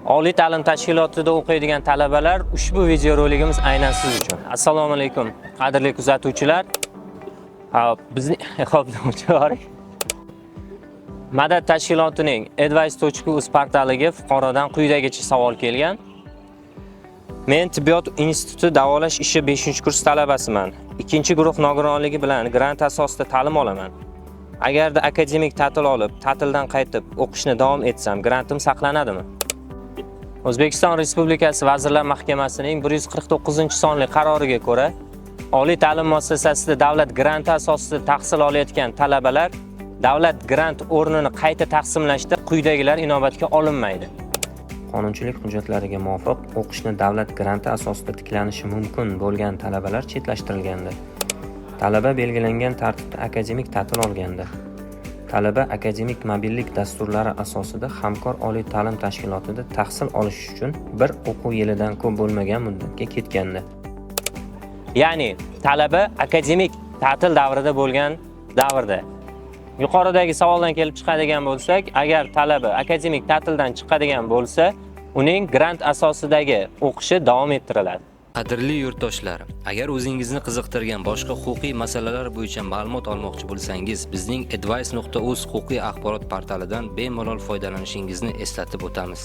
Oliy ta'lim tashkilotida o'qiydigan talabalar, ushbu videorolikimiz aynan siz uchun. Assalomu alaykum, qadrli kuzatuvchilar. Bizning Madad tashkilotining advice.uz portaliga fuqarodan quyidagicha savol kelgan. Men tibbiyot instituti davolash ishi 5-kurs talabasiman. 2-guruh nogironligi bilan grant asosida ta'lim olaman. Agarda akademik ta'til olib, ta'tildan qaytib o'qishni davom etsam, grantim saqlanadimi? O'zbekiston Respublikasi Vazirlar Mahkamasining 149-sonli qaroriga ko'ra, oliy ta'lim muassasasida davlat granti asosida tahsil olayotgan talabalar davlat grant o'rnini qayta taqsimlashda quyidagilar inobatga olinmaydi. Qonunchilik hujjatlariga muvofiq o'qishni davlat granti asosida tiklanishi mumkin bo'lgan talabalar chetlashtirilganda, talaba belgilangan tartibda akademik ta'til olganda, talaba akademik mobillik dasturlari asosida hamkor oliy ta'lim tashkilotida tahsil olish uchun bir o'quv yilidan ko'p bo'lmagan muddatga ketganda. Ya'ni talaba akademik ta'til davrida bo'lgan davrda. Yuqoridagi savoldan kelib chiqadigan bo'lsak, agar talaba akademik ta'tildan chiqadigan bo'lsa, uning grant asosidagi o'qishi davom ettiriladi. Qadrli yurtdoshlar, agar o'zingizni qiziqtirgan boshqa huquqiy masalalar bo'yicha ma'lumot olmoqchi bo'lsangiz, bizning advice.uz huquqiy axborot portalidan bemalol foydalanishingizni eslatib o'tamiz.